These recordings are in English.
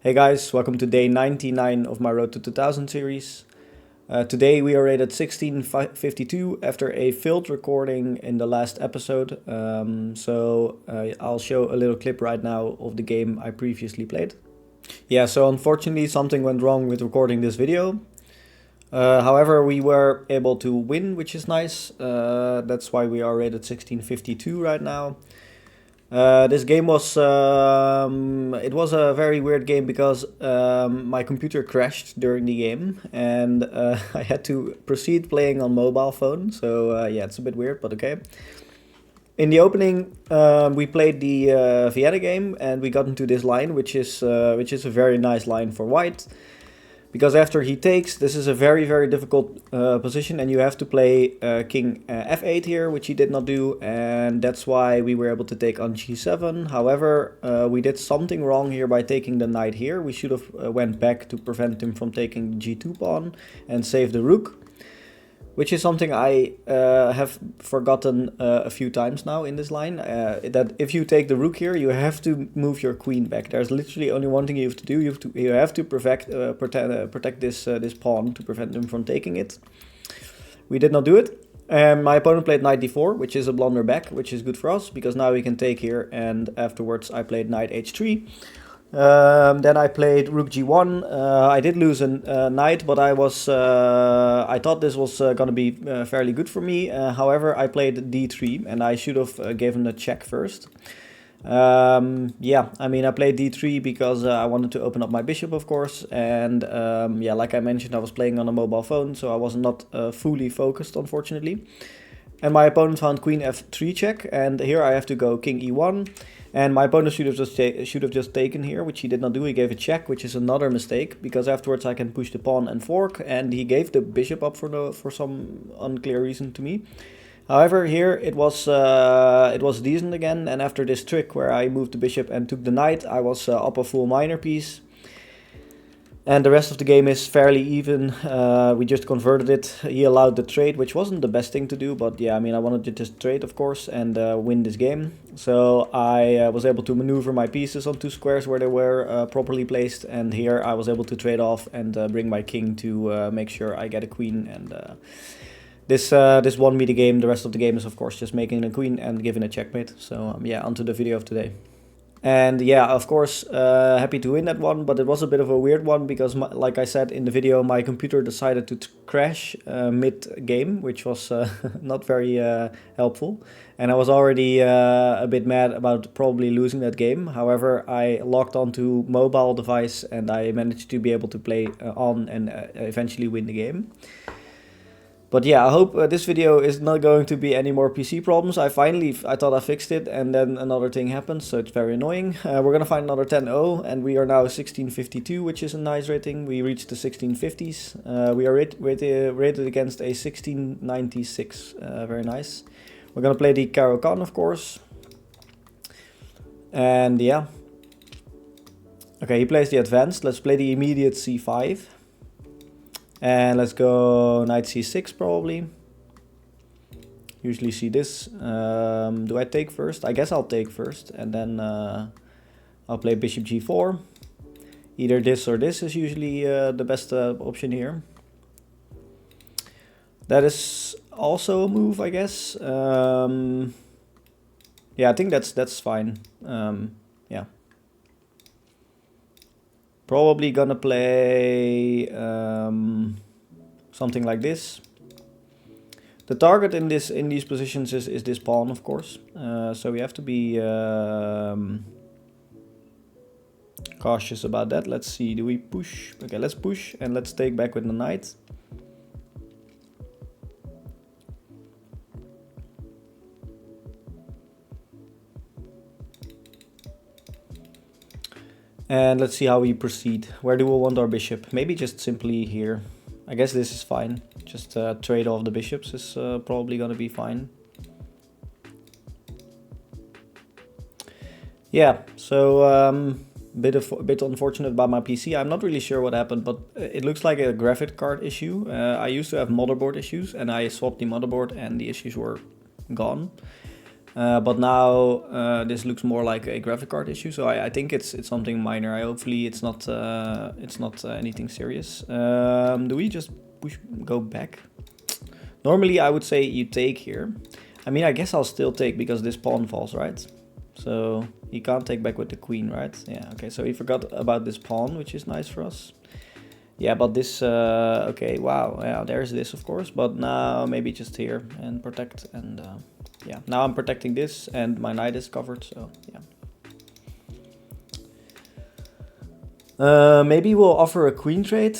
Hey guys, welcome to day 99 of my Road to 2000 series. Today we are rated 1652 after a failed recording in the last episode. I'll show a little clip right now of the game I previously played. Yeah, so unfortunately something went wrong with recording this video. However, we were able to win, which is nice. That's why we are rated 1652 right now. This game was it was a very weird game because my computer crashed during the game and I had to proceed playing on mobile phone. So yeah, it's a bit weird, but okay. In the opening, we played the Vienna game and we got into this line, which is a very nice line for white. Because after he takes, this is a very, very difficult position and you have to play king f8 here, which he did not do, and that's why we were able to take on g7. However, we did something wrong here by taking the knight here. We should have went back to prevent him from taking the g2 pawn and save the rook, which is something I have forgotten a few times now in this line. That if you take the rook here, you have to move your queen back. There's literally only one thing you have to do. You have to protect this pawn to prevent him from taking it. We did not do it. My opponent played knight d4, which is a blunder back, which is good for us because now we can take here. And afterwards, I played knight h3. Then I played rook g1. I did lose a knight, but I thought this was gonna be fairly good for me. However, I played d3 and I should have given a check first. Yeah, I mean I played d3 because I wanted to open up my bishop, of course, and yeah, like I mentioned, I was playing on a mobile phone, so I was not fully focused, unfortunately. And my opponent found queen f3 check, and here I have to go king e1. And my opponent should have just taken here, which he did not do. He gave a check, which is another mistake, because afterwards I can push the pawn and fork, and he gave the bishop up for some unclear reason to me. However, here it was decent again, and after this trick where I moved the bishop and took the knight, I was up a full minor piece. And the rest of the game is fairly even. We just converted it. He allowed the trade, which wasn't the best thing to do, but yeah, I mean, I wanted to just trade, of course, and win this game. So I was able to maneuver my pieces on two squares where they were properly placed, and here I was able to trade off and bring my king to make sure I get a queen. And this won me the game. The rest of the game is, of course, just making a queen and giving a checkmate. So yeah, onto the video of today. And yeah, of course, happy to win that one, but it was a bit of a weird one because, like I said in the video, my computer decided to crash mid-game, which was not very helpful. And I was already a bit mad about probably losing that game. However, I logged onto mobile device and I managed to be able to play on and eventually win the game. But yeah, I hope this video is not going to be any more PC problems. I thought I fixed it and then another thing happened, so it's very annoying. We're gonna find another 10-0 and we are now 1652, which is a nice rating. We reached the 1650s. We are rated against a 1696, very nice. We're gonna play the Caro-Kann, of course. And yeah. Okay, he plays the advanced. Let's play the immediate c5. And let's go knight c6 probably. Usually see this. Do I take first? I guess I'll take first. And then I'll play bishop g4. Either this or this is usually the best option here. That is also a move, I guess. Yeah, I think that's fine. Yeah. Probably gonna play something like this. The target in these positions is this pawn, of course. So we have to be cautious about that. Let's see, do we push? Okay, let's push and let's take back with the knight. And let's see how we proceed. Where do we want our bishop? Maybe just simply here. I guess this is fine. Just trade off the bishops is probably gonna be fine. Yeah, so bit unfortunate about my PC. I'm not really sure what happened, but it looks like a graphic card issue. I used to have motherboard issues and I swapped the motherboard and the issues were gone. But now this looks more like a graphic card issue, so I think it's something minor. Hopefully it's not anything serious. Do we just go back? Normally I would say you take here. I mean, I guess I'll still take because this pawn falls, right? So he can't take back with the queen, right? Yeah, okay, so he forgot about this pawn, which is nice for us. Yeah, but this, okay, wow, yeah, there's this, of course, but now maybe just here and protect, and yeah, now I'm protecting this, and my knight is covered, so yeah. Maybe we'll offer a queen trade.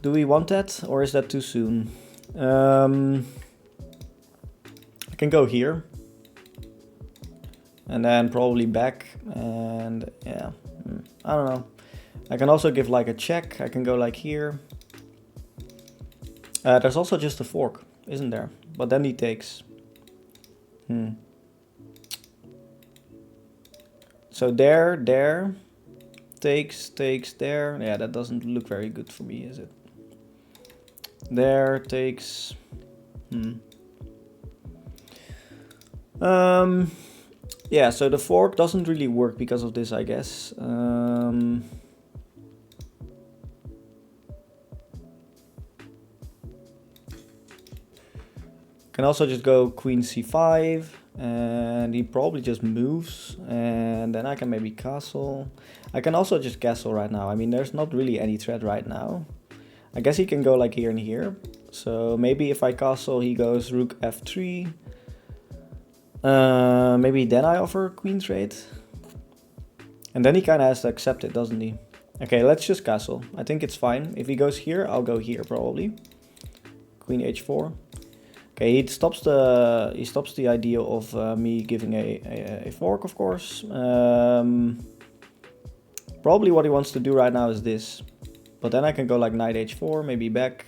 Do we want that, or is that too soon? I can go here. And then probably back, and yeah, I don't know. I can also give like a check. I can go like here. There's also just a fork, isn't there? But then he takes. So there, takes there. Yeah, that doesn't look very good for me, is it? There, takes. Yeah, so the fork doesn't really work because of this, I guess. Can also just go queen c5, and he probably just moves, and then I can maybe castle. I can also just castle right now. I mean, there's not really any threat right now. I guess he can go like here and here. So maybe if I castle, he goes rook f3. Maybe then I offer queen trade. And then he kind of has to accept it, doesn't he? Okay, let's just castle. I think it's fine. If he goes here, I'll go here probably. Queen h4. Okay, he stops the idea of me giving a fork, of course. Probably what he wants to do right now is this. But then I can go like knight h4, maybe back.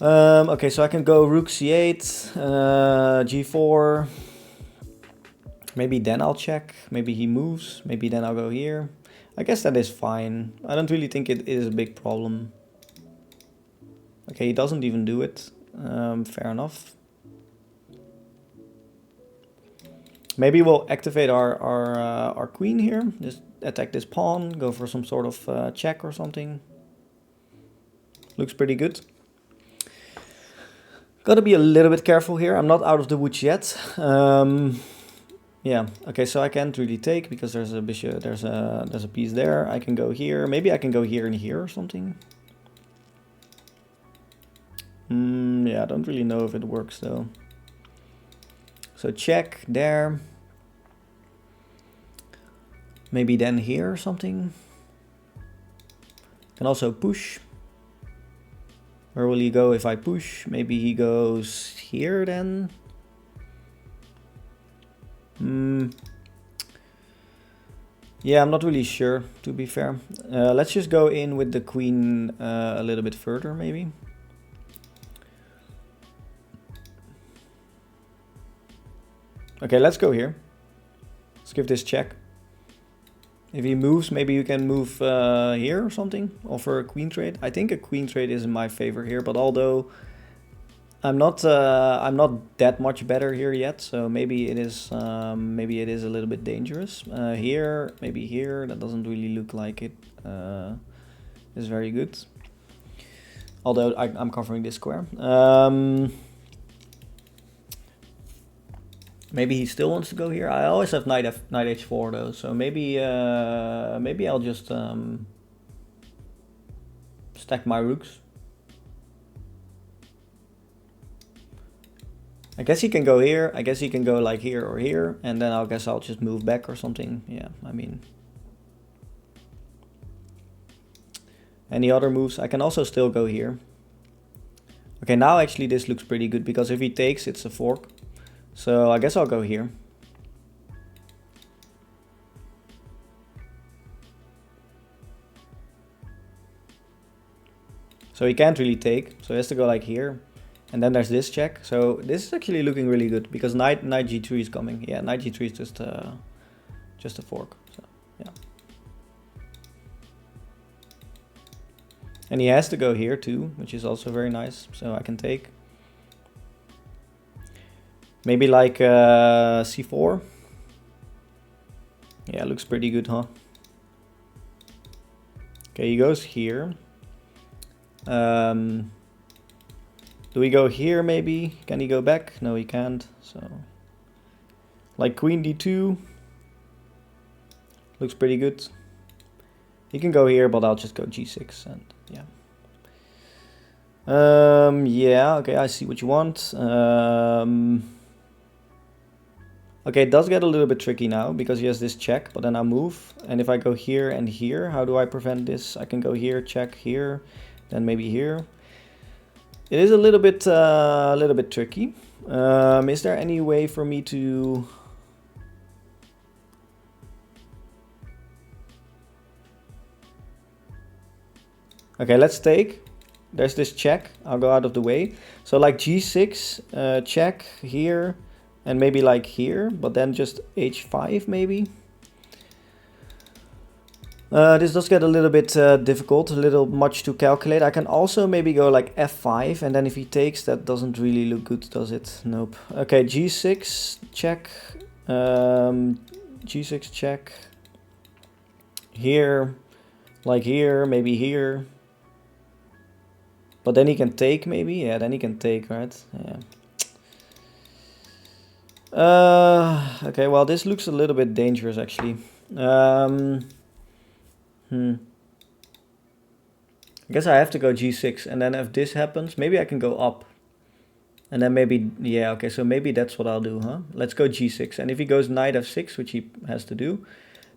Okay, so I can go rook c8, g4. Maybe then I'll check. Maybe he moves. Maybe then I'll go here. I guess that is fine. I don't really think it is a big problem. Okay, he doesn't even do it. Fair enough. Maybe we'll activate our queen here. Just attack this pawn. Go for some sort of check or something. Looks pretty good. Gotta be a little bit careful here. I'm not out of the woods yet. Yeah. Okay, so I can't really take because there's a bishop. There's a piece there. I can go here. Maybe I can go here and here or something. Yeah, I don't really know if it works though. So check there. Maybe then here or something. Can also push. Where will he go if I push? Maybe he goes here then. Yeah, I'm not really sure, to be fair. Let's just go in with the queen a little bit further, maybe. Okay, let's go here. Let's give this check. If he moves, maybe you can move here or something. Offer a queen trade. I think a queen trade is in my favor here, but although I'm not that much better here yet, so maybe it is a little bit dangerous. Here, maybe here. That doesn't really look like it is very good. Although I'm covering this square. Maybe he still wants to go here. I always have knight h4 though, so maybe I'll just stack my rooks. I guess he can go here. I guess he can go like here or here, and then I guess I'll just move back or something. Yeah, I mean, any other moves? I can also still go here. Okay, now actually this looks pretty good because if he takes, it's a fork. So I guess I'll go here. So he can't really take, so he has to go like here. And then there's this check. So this is actually looking really good because knight g3 is coming. Yeah, knight g3 is just a fork. So yeah. And he has to go here too, which is also very nice. So I can take. Maybe like c4. Yeah, looks pretty good, huh? Okay, he goes here. Do we go here maybe? Can he go back? No, he can't. So, like queen d2. Looks pretty good. He can go here, but I'll just go g6 and yeah. Yeah, okay, I see what you want. Okay, it does get a little bit tricky now because he has this check, but then I move. And if I go here and here, how do I prevent this? I can go here, check here, then maybe here. It is a little bit tricky. Is there any way for me to... Okay, let's take. There's this check. I'll go out of the way. So like g6, check here, and maybe like here, but then just h5 maybe. This does get a little bit difficult, a little much to calculate. I can also maybe go like f5, and then if he takes, that doesn't really look good, does it? Nope. Okay, g6, check. G6, check. Here, like here, maybe here. But then he can take maybe? Yeah, then he can take, right? Yeah. Okay, well, this looks a little bit dangerous, actually. I guess I have to go g6, and then if this happens, maybe I can go up. And then maybe, yeah, okay, so maybe that's what I'll do, huh? Let's go g6. And if he goes knight f6, which he has to do,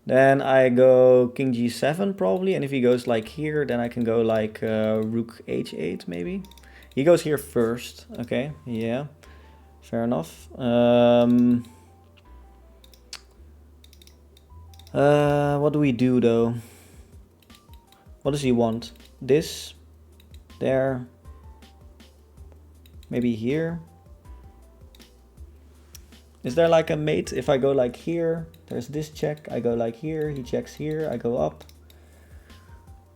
then I go king g7 probably. And if he goes like here, then I can go like rook h8 maybe. He goes here first. Okay, yeah, fair enough. What do we do though? What does he want? This, there, maybe here. Is there like a mate? If I go like here, there's this check. I go like here, he checks here, I go up.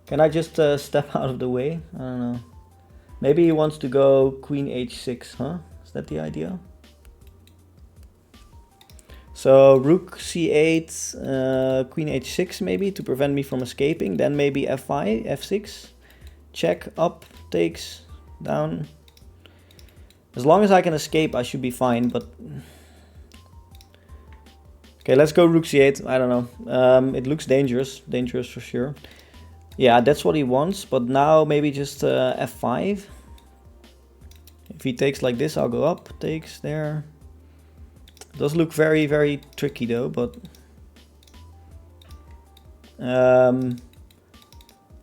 Can I just step out of the way? I don't know. Maybe he wants to go queen h6, huh? Is that the idea? So rook c8, queen h6 maybe to prevent me from escaping. Then maybe f5, f6. Check, up, takes, down. As long as I can escape, I should be fine, but... Okay, let's go rook c8. I don't know. It looks dangerous. Dangerous for sure. Yeah, that's what he wants. But now maybe just f5. If he takes like this, I'll go up. Takes there. It does look very, very tricky though. But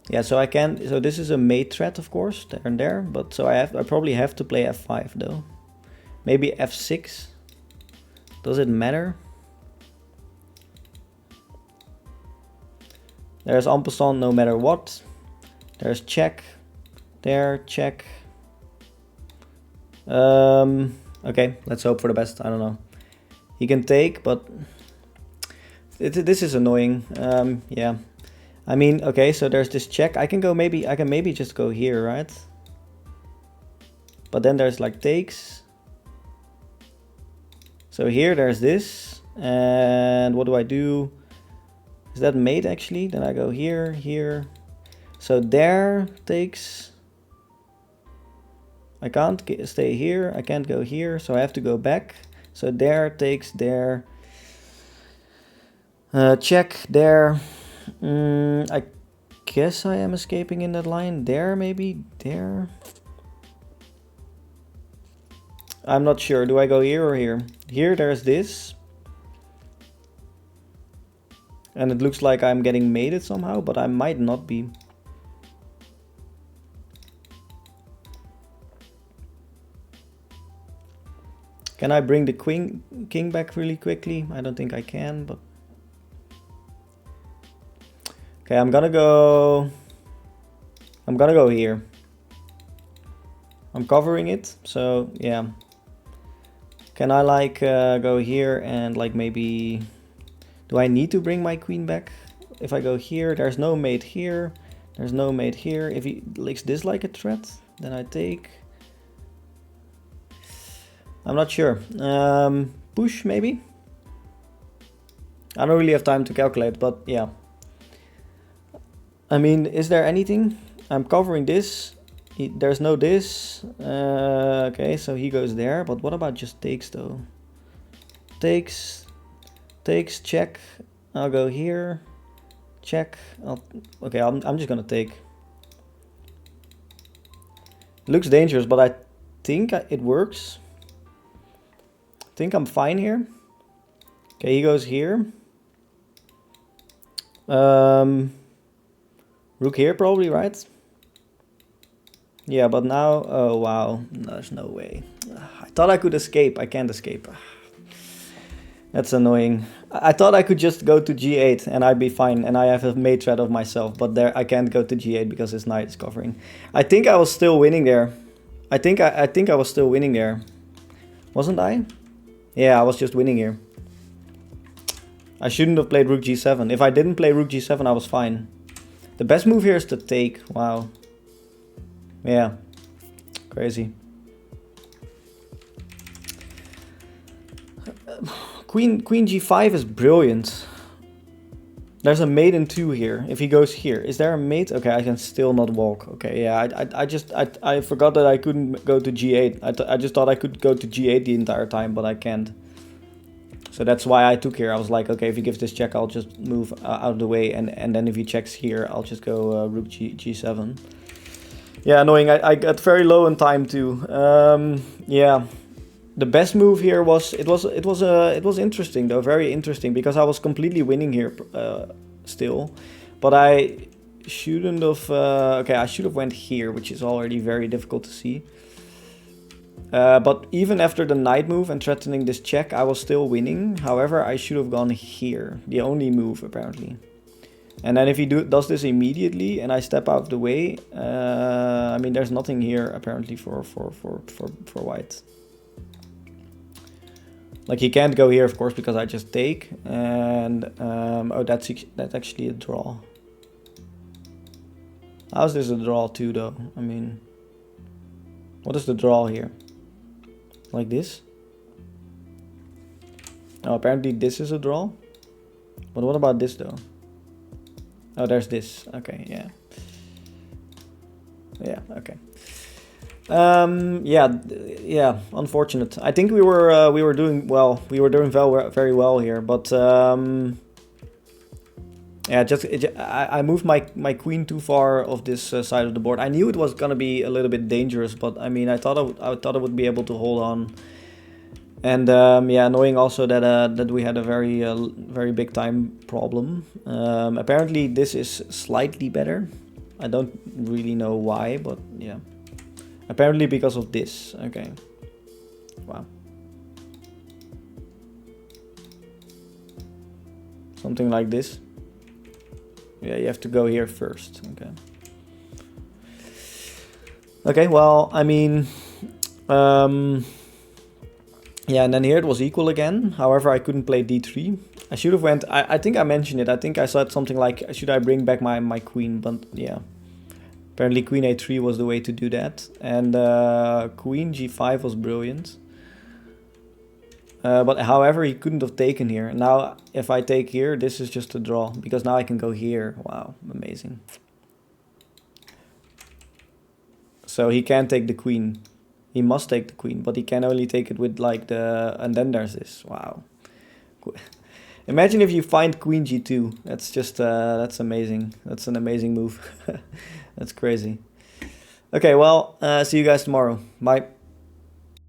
yeah, so I can. So this is a mate threat, of course, there and there. But so I probably have to play f5 though. Maybe f6. Does it matter? There's en passant no matter what. There's check. There, check. Okay, let's hope for the best. I don't know. He can take, but this is annoying. Yeah. I mean, okay, so there's this check. I can maybe just go here, right? But then there's like takes. So here there's this. And what do I do? Is that mate actually? Then I go here, here. So there takes. I can't stay here. I can't go here. So I have to go back. So there takes there. Check there. I guess I am escaping in that line. There maybe. There. I'm not sure. Do I go here or here? Here there's this. And it looks like I'm getting mated somehow, but I might not be. Can I bring the king back really quickly? I don't think I can, but... Okay, I'm gonna go here. I'm covering it, so yeah. Can I like go here and like maybe... Do I need to bring my queen back? If I go here, there's no mate here. There's no mate here. If he makes this like a threat, then I take. I'm not sure. Push, maybe? I don't really have time to calculate, but yeah. I mean, is there anything? I'm covering this. There's no this. Okay, so he goes there. But what about just takes, though? Takes, check. I'll go here. Check. Okay, I'm just gonna take. Looks dangerous, but I think it works. I think I'm fine here. Okay, he goes here. Rook here probably, right? Yeah, but now, oh wow, there's no way. I thought I could escape, I can't escape. That's annoying. I thought I could just go to g8 and I'd be fine, and I have a mate threat of myself, but there I can't go to g8 because his knight is covering. I think I was still winning there. I think I was still winning there. Wasn't I? Yeah, I was just winning here. I shouldn't have played rook g7. If I didn't play rook g7, I was fine. The best move here is to take. Wow. Yeah. Crazy. Queen g5 is brilliant. There's a mate in 2 here. If he goes here, is there a mate? Okay, I can still not walk. Okay, yeah, I forgot that I couldn't go to g8. I just thought I could go to g8 the entire time, but I can't. So that's why I took here. I was like, okay, if he gives this check, I'll just move out of the way, and then if he checks here, I'll just go rook g7. Yeah, annoying. I got very low in time too. Yeah, the best move here was it was interesting though, very interesting, because I was completely winning here still, but I shouldn't have. Okay, I should have went here, which is already very difficult to see. But even after the knight move and threatening this check, I was still winning. However, I should have gone here, the only move apparently. And then if he does this immediately and I step out of the way, I mean, there's nothing here apparently for white. Like, he can't go here, of course, because I just take. And oh, that's actually a draw. How's this a draw too, though? I mean, what is the draw here? Like this? Oh, apparently this is a draw. But what about this though? Oh, there's this. Okay, yeah. Yeah, okay. Yeah, unfortunate. I think we were doing well. We were doing very well here, but yeah, I moved my queen too far off this side of the board. I knew it was gonna be a little bit dangerous, but I mean, I thought I would be able to hold on. And yeah, knowing also that we had a very big time problem. Apparently, this is slightly better. I don't really know why, but yeah. Apparently because of this. Okay. Wow. Something like this. Yeah, you have to go here first. Okay. Okay, well, I mean, yeah, and then here it was equal again. However, I couldn't play d3. I should have went, I think I mentioned it. I think I said something like, should I bring back my queen? But yeah, apparently queen a3 was the way to do that. And queen g5 was brilliant. But however, he couldn't have taken here. Now, if I take here, this is just a draw, because now I can go here. Wow, amazing. So he can't take the queen. He must take the queen, but he can only take it with like the... And then there's this. Wow. Imagine if you find queen g2. That's just... that's amazing. That's an amazing move. That's crazy. Okay, well, see you guys tomorrow. Bye.